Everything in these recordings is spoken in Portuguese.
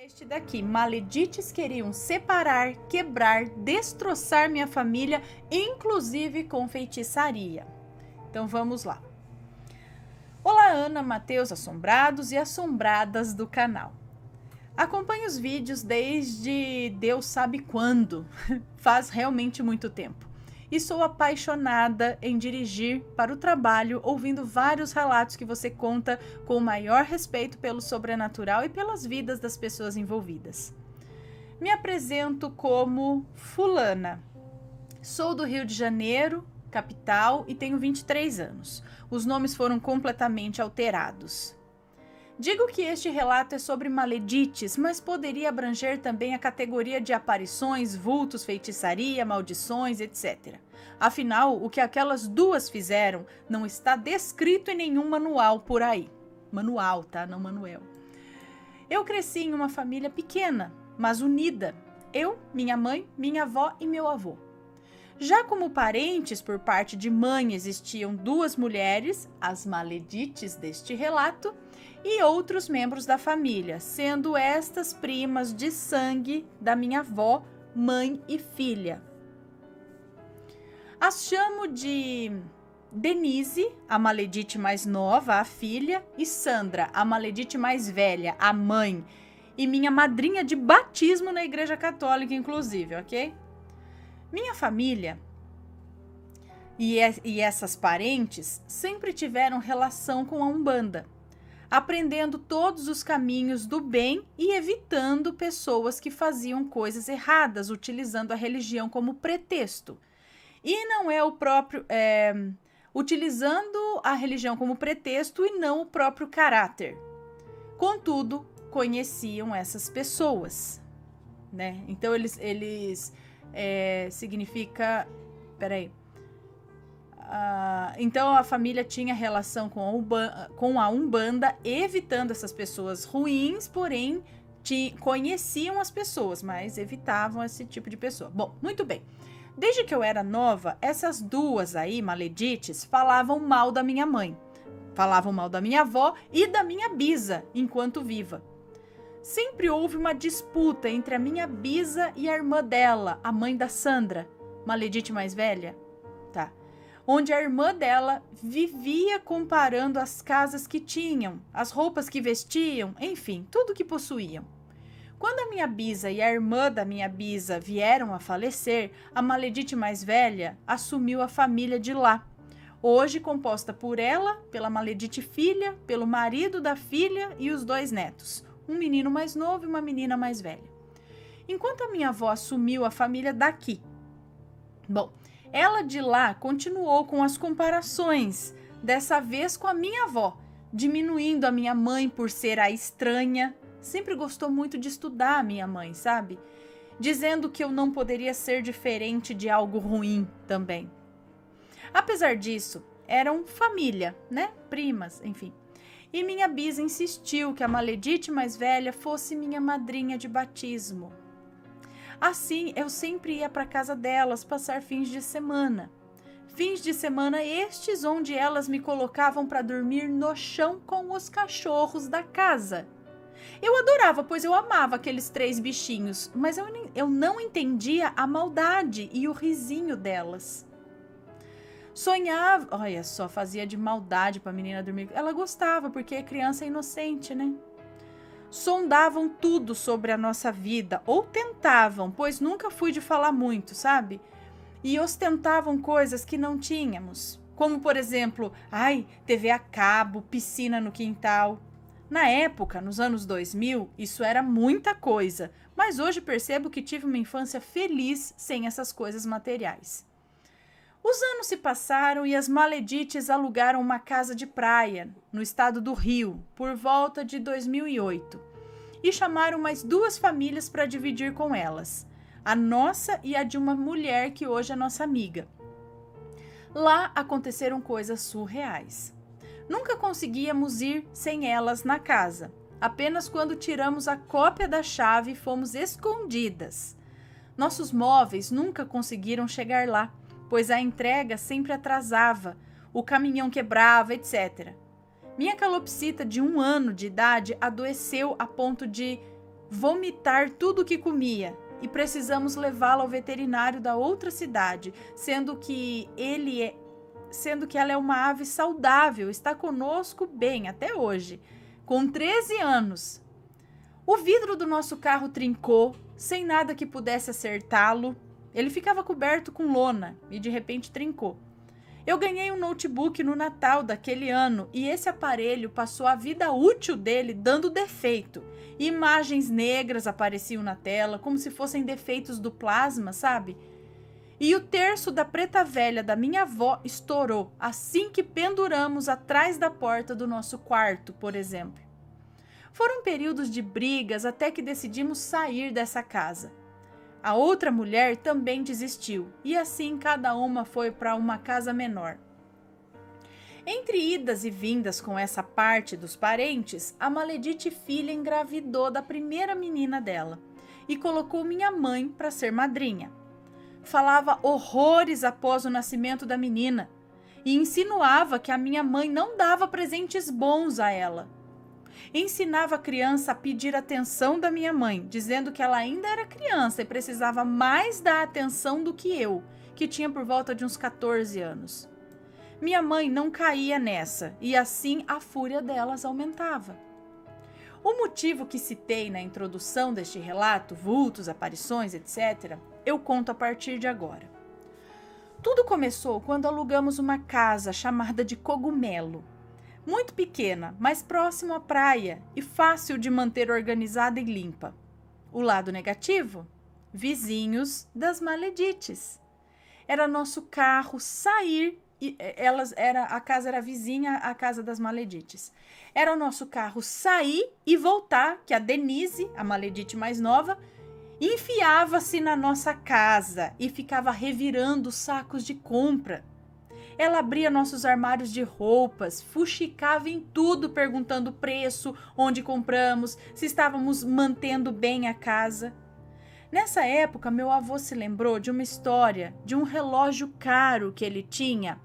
este daqui. Maledites queriam separar, quebrar, destroçar minha família, inclusive com feitiçaria. Então vamos lá. Olá, Ana, Matheus, assombrados e assombradas do canal. Acompanho os vídeos desde Deus sabe quando, faz realmente muito tempo. E sou apaixonada em dirigir para o trabalho, ouvindo vários relatos que você conta com o maior respeito pelo sobrenatural e pelas vidas das pessoas envolvidas. Me apresento como Fulana. Sou do Rio de Janeiro, capital, e tenho 23 anos. Os nomes foram completamente alterados. Digo que este relato é sobre maledites, mas poderia abranger também a categoria de aparições, vultos, feitiçaria, maldições, etc. Afinal, o que aquelas duas fizeram não está descrito em nenhum manual por aí. Manual, tá? Não manuel. Eu cresci em uma família pequena, mas unida. Eu, minha mãe, minha avó e meu avô. Já como parentes por parte de mãe existiam duas mulheres, as maledites deste relato, e outros membros da família, sendo estas primas de sangue da minha avó, mãe e filha. As chamo de Denise, a maledite mais nova, a filha, e Sandra, a maledite mais velha, a mãe, e minha madrinha de batismo na Igreja Católica, inclusive, ok? Minha família e essas parentes sempre tiveram relação com a Umbanda, aprendendo todos os caminhos do bem e evitando pessoas que faziam coisas erradas, utilizando a religião como pretexto. E não é o próprio... utilizando a religião como pretexto e não o próprio caráter. Contudo, conheciam essas pessoas, né? Então, significa... Peraí. Então a família tinha relação com a Umbanda, evitando essas pessoas ruins, porém conheciam as pessoas, mas evitavam esse tipo de pessoa. Bom, muito bem. Desde que eu era nova, essas duas aí, maledites, falavam mal da minha mãe, falavam mal da minha avó e da minha bisa, enquanto viva. Sempre houve uma disputa entre a minha bisa e a irmã dela, a mãe da Sandra, maledite mais velha, tá? Onde a irmã dela vivia comparando as casas que tinham, as roupas que vestiam, enfim, tudo que possuíam. Quando a minha bisa e a irmã da minha bisa vieram a falecer, a maledite mais velha assumiu a família de lá, hoje composta por ela, pela maledite filha, pelo marido da filha e os dois netos, um menino mais novo e uma menina mais velha. Enquanto a minha avó assumiu a família daqui. Bom, ela de lá continuou com as comparações, dessa vez com a minha avó, diminuindo a minha mãe por ser a estranha. Sempre gostou muito de estudar a minha mãe, sabe? Dizendo que eu não poderia ser diferente de algo ruim também. Apesar disso, eram família, né? Primas, enfim. E minha bisa insistiu que a maledite mais velha fosse minha madrinha de batismo. Assim, eu sempre ia para casa delas passar fins de semana. Fins de semana estes onde elas me colocavam para dormir no chão com os cachorros da casa. Eu adorava, pois eu amava aqueles 3 bichinhos, mas eu não entendia a maldade e o risinho delas. Sonhava, olha só, fazia de maldade para a menina dormir. Ela gostava, porque criança é inocente, né? Sondavam tudo sobre a nossa vida, ou tentavam, pois nunca fui de falar muito, sabe? E ostentavam coisas que não tínhamos, como por exemplo, TV a cabo, piscina no quintal. Na época, nos anos 2000, isso era muita coisa, mas hoje percebo que tive uma infância feliz sem essas coisas materiais. Os anos se passaram e as maledites alugaram uma casa de praia, no estado do Rio, por volta de 2008, e chamaram mais 2 famílias para dividir com elas, a nossa e a de uma mulher que hoje é nossa amiga. Lá aconteceram coisas surreais. Nunca conseguíamos ir sem elas na casa, apenas quando tiramos a cópia da chave fomos escondidas. Nossos móveis nunca conseguiram chegar lá, pois a entrega sempre atrasava, o caminhão quebrava, etc. Minha calopsita de 1 ano de idade adoeceu a ponto de vomitar tudo o que comia e precisamos levá-la ao veterinário da outra cidade, sendo que ela é uma ave saudável, está conosco bem até hoje, com 13 anos. O vidro do nosso carro trincou, sem nada que pudesse acertá-lo. Ele ficava coberto com lona e de repente trincou. Eu ganhei um notebook no Natal daquele ano e esse aparelho passou a vida útil dele dando defeito. Imagens negras apareciam na tela, como se fossem defeitos do plasma, sabe? E o terço da preta velha da minha avó estourou assim que penduramos atrás da porta do nosso quarto, por exemplo. Foram períodos de brigas até que decidimos sair dessa casa. A outra mulher também desistiu, e assim cada uma foi para uma casa menor. Entre idas e vindas com essa parte dos parentes, a maledite filha engravidou da primeira menina dela e colocou minha mãe para ser madrinha. Falava horrores após o nascimento da menina e insinuava que a minha mãe não dava presentes bons a ela. Ensinava a criança a pedir atenção da minha mãe, dizendo que ela ainda era criança e precisava mais da atenção do que eu, que tinha por volta de uns 14 anos. Minha mãe não caía nessa, e assim a fúria delas aumentava. O motivo que citei na introdução deste relato, vultos, aparições, etc., eu conto a partir de agora. Tudo começou quando alugamos uma casa chamada de Cogumelo. Muito pequena, mas próximo à praia e fácil de manter organizada e limpa. O lado negativo? Vizinhos das maledites. Era nosso carro sair e a casa era vizinha à casa das maledites. Era o nosso carro sair e voltar, que a Denise, a maledite mais nova, enfiava-se na nossa casa e ficava revirando sacos de compra. Ela abria nossos armários de roupas, fuxicava em tudo perguntando o preço, onde compramos, se estávamos mantendo bem a casa. Nessa época, meu avô se lembrou de uma história de um relógio caro que ele tinha.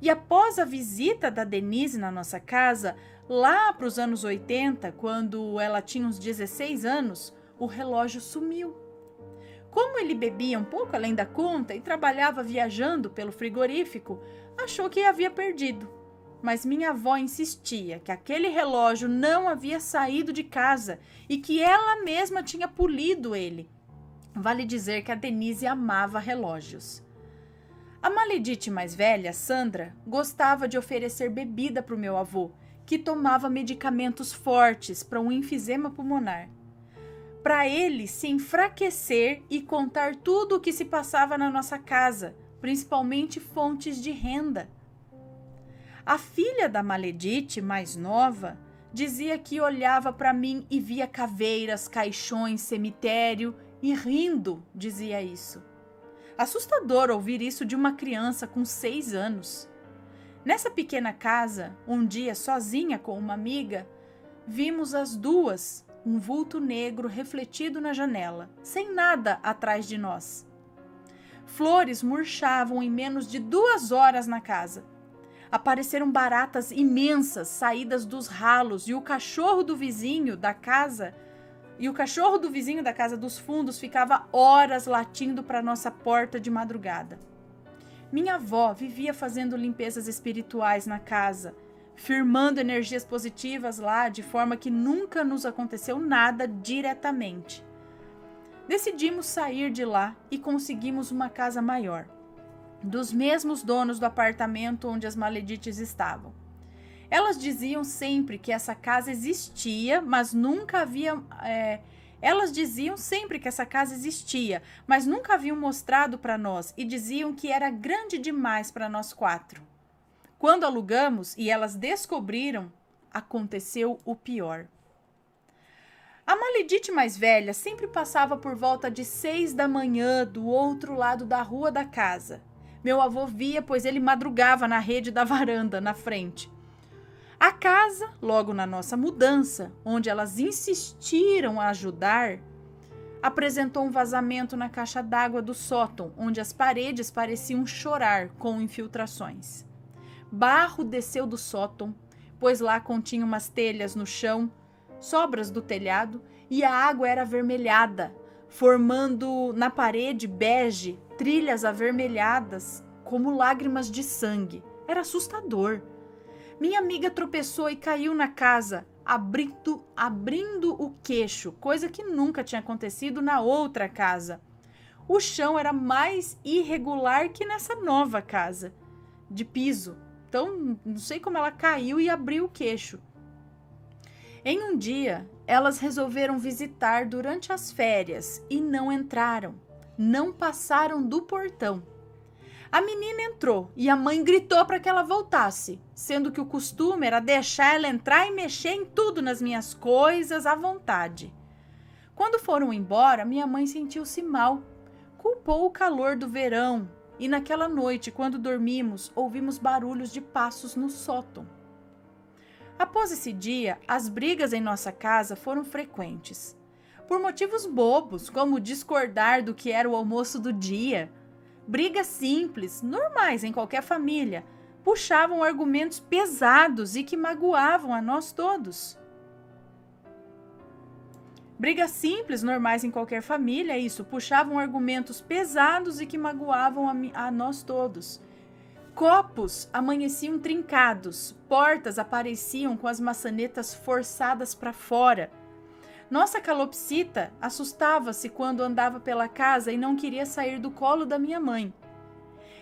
E após a visita da Denise na nossa casa, lá para os anos 80, quando ela tinha uns 16 anos, o relógio sumiu. Como ele bebia um pouco além da conta e trabalhava viajando pelo frigorífico, achou que havia perdido. Mas minha avó insistia que aquele relógio não havia saído de casa e que ela mesma tinha polido ele. Vale dizer que a Denise amava relógios. A maledite mais velha, Sandra, gostava de oferecer bebida para o meu avô, que tomava medicamentos fortes para um enfisema pulmonar. Para ele se enfraquecer e contar tudo o que se passava na nossa casa, principalmente fontes de renda. A filha da maledite, mais nova, dizia que olhava para mim e via caveiras, caixões, cemitério e rindo, dizia isso. Assustador ouvir isso de uma criança com 6 anos. Nessa pequena casa, um dia sozinha com uma amiga, vimos as duas, um vulto negro refletido na janela, sem nada atrás de nós. Flores murchavam em menos de 2 horas na casa. Apareceram baratas imensas saídas dos ralos e o cachorro do vizinho da casa dos fundos ficava horas latindo para nossa porta de madrugada. Minha avó vivia fazendo limpezas espirituais na casa, firmando energias positivas lá, de forma que nunca nos aconteceu nada diretamente. Decidimos sair de lá e conseguimos uma casa maior, dos mesmos donos do apartamento onde as maledites estavam. Elas diziam sempre que essa casa existia, mas nunca haviam mostrado para nós e diziam que era grande demais para nós 4. Quando alugamos e elas descobriram, aconteceu o pior. A maledite mais velha sempre passava por volta de 6 da manhã do outro lado da rua da casa. Meu avô via, pois ele madrugava na rede da varanda, na frente. A casa, logo na nossa mudança, onde elas insistiram a ajudar, apresentou um vazamento na caixa d'água do sótão, onde as paredes pareciam chorar com infiltrações. Barro desceu do sótão, pois lá continha umas telhas no chão, sobras do telhado, e a água era avermelhada, formando na parede bege trilhas avermelhadas como lágrimas de sangue. Era assustador. Minha amiga tropeçou e caiu na casa, abrindo o queixo, coisa que nunca tinha acontecido na outra casa. O chão era mais irregular que nessa nova casa, de piso. Então, não sei como ela caiu e abriu o queixo. Em um dia, elas resolveram visitar durante as férias e não entraram. Não passaram do portão. A menina entrou e a mãe gritou para que ela voltasse, sendo que o costume era deixar ela entrar e mexer em tudo nas minhas coisas à vontade. Quando foram embora, minha mãe sentiu-se mal. Culpou o calor do verão e naquela noite, quando dormimos, ouvimos barulhos de passos no sótão. Após esse dia, as brigas em nossa casa foram frequentes. Por motivos bobos, como discordar do que era o almoço do dia. Brigas simples, normais em qualquer família, puxavam argumentos pesados e que magoavam a nós todos. Brigas simples, normais em qualquer família, puxavam argumentos pesados e que magoavam a nós todos. Copos amanheciam trincados, portas apareciam com as maçanetas forçadas para fora. Nossa calopsita assustava-se quando andava pela casa e não queria sair do colo da minha mãe.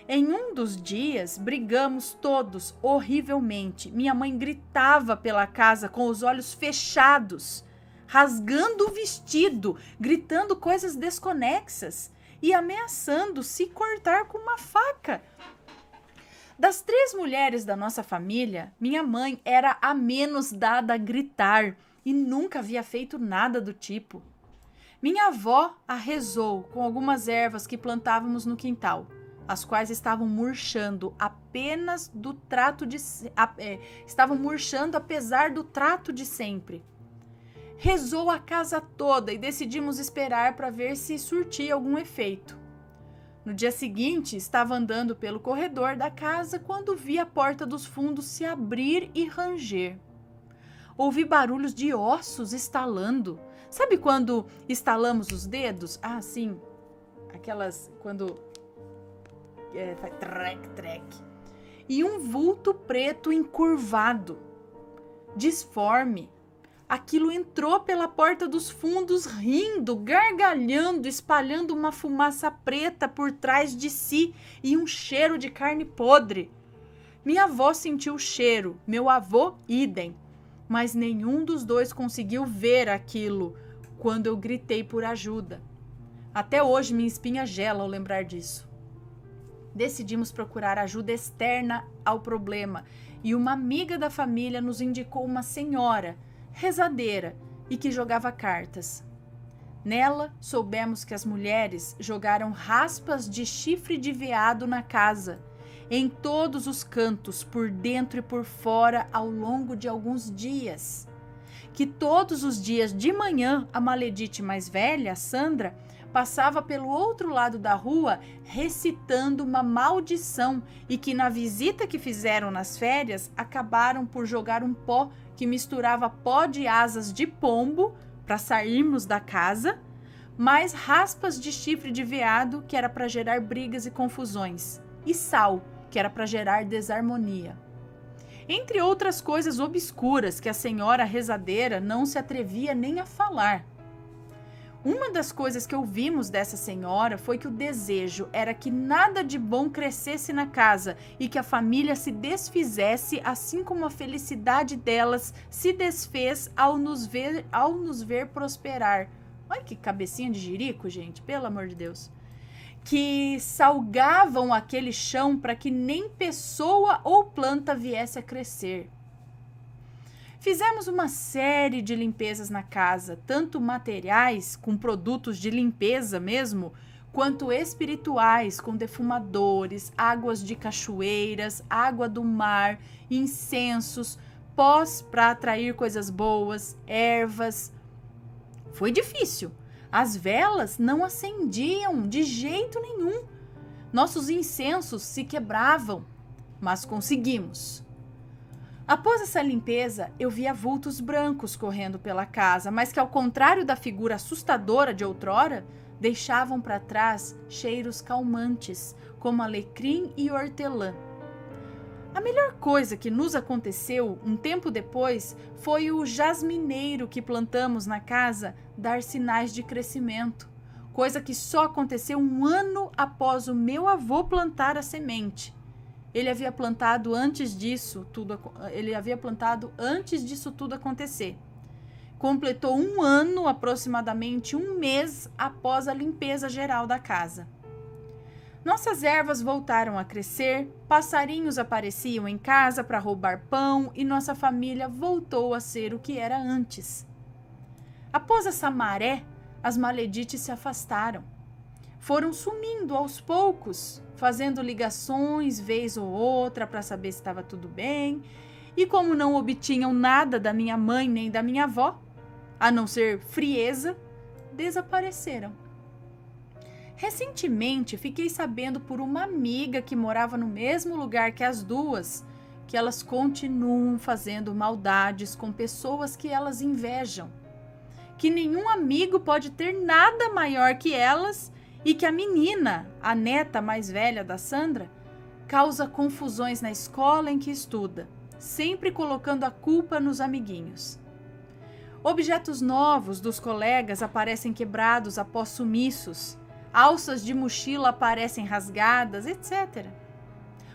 Em um dos dias, brigamos todos horrivelmente. Minha mãe gritava pela casa com os olhos fechados, rasgando o vestido, gritando coisas desconexas e ameaçando se cortar com uma faca. Das 3 mulheres da nossa família, minha mãe era a menos dada a gritar e nunca havia feito nada do tipo. Minha avó a rezou com algumas ervas que plantávamos no quintal, as quais estavam murchando apenas do trato de estavam murchando apesar do trato de sempre. Rezou a casa toda e decidimos esperar para ver se surtia algum efeito. No dia seguinte, estava andando pelo corredor da casa quando vi a porta dos fundos se abrir e ranger. Ouvi barulhos de ossos estalando. Sabe quando estalamos os dedos? Ah, sim. Aquelas quando faz trec, trec. E um vulto preto encurvado, disforme. Aquilo entrou pela porta dos fundos, rindo, gargalhando, espalhando uma fumaça preta por trás de si e um cheiro de carne podre. Minha avó sentiu o cheiro, meu avô, idem. Mas nenhum dos dois conseguiu ver aquilo quando eu gritei por ajuda. Até hoje minha espinha gela ao lembrar disso. Decidimos procurar ajuda externa ao problema e uma amiga da família nos indicou uma senhora rezadeira e que jogava cartas. Nela, soubemos que as mulheres jogaram raspas de chifre de veado na casa, em todos os cantos, por dentro e por fora, ao longo de alguns dias. Que todos os dias de manhã, a maledite mais velha, Sandra, passava pelo outro lado da rua recitando uma maldição e que na visita que fizeram nas férias acabaram por jogar um pó que misturava pó de asas de pombo para sairmos da casa, mais raspas de chifre de veado que era para gerar brigas e confusões, e sal que era para gerar desarmonia. Entre outras coisas obscuras que a senhora rezadeira não se atrevia nem a falar. Uma das coisas que ouvimos dessa senhora foi que o desejo era que nada de bom crescesse na casa e que a família se desfizesse, assim como a felicidade delas se desfez ao nos ver prosperar. Olha que cabecinha de jirico, gente, pelo amor de Deus. Que salgavam aquele chão para que nem pessoa ou planta viesse a crescer. Fizemos uma série de limpezas na casa, tanto materiais, com produtos de limpeza mesmo, quanto espirituais, com defumadores, águas de cachoeiras, água do mar, incensos, pós para atrair coisas boas, ervas. Foi difícil. As velas não acendiam de jeito nenhum. Nossos incensos se quebravam, mas conseguimos. Após essa limpeza, eu via vultos brancos correndo pela casa, mas que, ao contrário da figura assustadora de outrora, deixavam para trás cheiros calmantes, como alecrim e hortelã. A melhor coisa que nos aconteceu um tempo depois foi o jasmineiro que plantamos na casa dar sinais de crescimento, coisa que só aconteceu 1 ano após o meu avô plantar a semente. Ele havia plantado antes disso tudo acontecer. Completou 1 ano, aproximadamente 1 mês após a limpeza geral da casa. Nossas ervas voltaram a crescer, passarinhos apareciam em casa para roubar pão e nossa família voltou a ser o que era antes. Após essa maré, as maledites se afastaram. Foram sumindo aos poucos, fazendo ligações vez ou outra para saber se estava tudo bem, e como não obtinham nada da minha mãe nem da minha avó, a não ser frieza, desapareceram. Recentemente, fiquei sabendo por uma amiga que morava no mesmo lugar que as duas, que elas continuam fazendo maldades com pessoas que elas invejam, que nenhum amigo pode ter nada maior que elas e que a menina, a neta mais velha da Sandra, causa confusões na escola em que estuda, sempre colocando a culpa nos amiguinhos. Objetos novos dos colegas aparecem quebrados após sumiços, alças de mochila aparecem rasgadas, etc.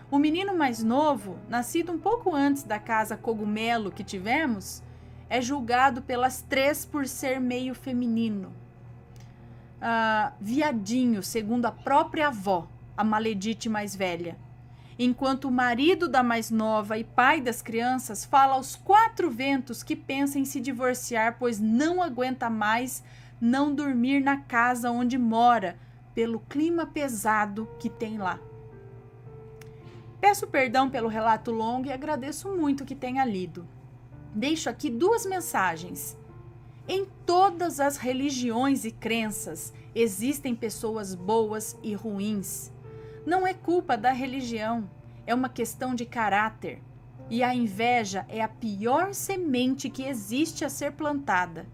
O menino mais novo, nascido um pouco antes da casa cogumelo que tivemos, é julgado pelas 3 por ser meio feminino. Viadinho, segundo a própria avó, a maledite mais velha. Enquanto o marido da mais nova e pai das crianças fala aos 4 ventos que pensa em se divorciar, pois não aguenta mais não dormir na casa onde mora, pelo clima pesado que tem lá. Peço perdão pelo relato longo e agradeço muito que tenha lido. Deixo aqui 2 mensagens. Em todas as religiões e crenças existem pessoas boas e ruins. Não é culpa da religião, é uma questão de caráter. E a inveja é a pior semente que existe a ser plantada.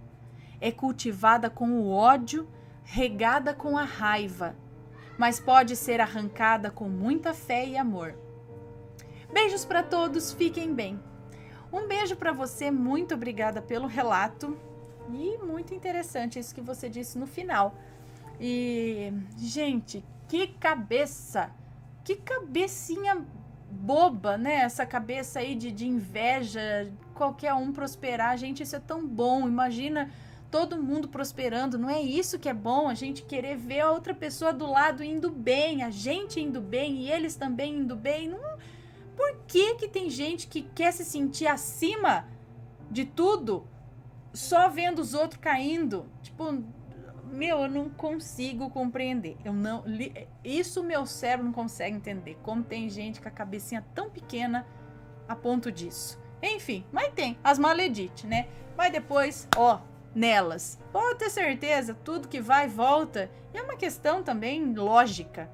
É cultivada com o ódio, regada com a raiva, mas pode ser arrancada com muita fé e amor. Beijos para todos, fiquem bem. Um beijo para você, muito obrigada pelo relato e muito interessante isso que você disse no final. E, gente, que cabeça, que cabecinha boba, né? Essa cabeça aí de inveja, qualquer um prosperar, gente, isso é tão bom, imagina todo mundo prosperando, não é isso que é bom, a gente querer ver a outra pessoa do lado indo bem, a gente indo bem e eles também indo bem. Não, por que tem gente que quer se sentir acima de tudo só vendo os outros caindo? Tipo, eu não consigo compreender. Isso meu cérebro não consegue entender. Como tem gente com a cabecinha tão pequena a ponto disso. Enfim, mas tem as maledites, né? Mas depois, nelas, pode ter certeza, tudo que vai e volta. E é uma questão também lógica,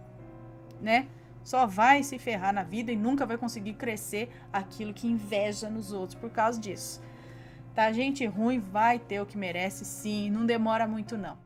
né? Só vai se ferrar na vida e nunca vai conseguir crescer aquilo que inveja nos outros por causa disso. Tá? Gente ruim vai ter o que merece, sim. Não demora muito, não.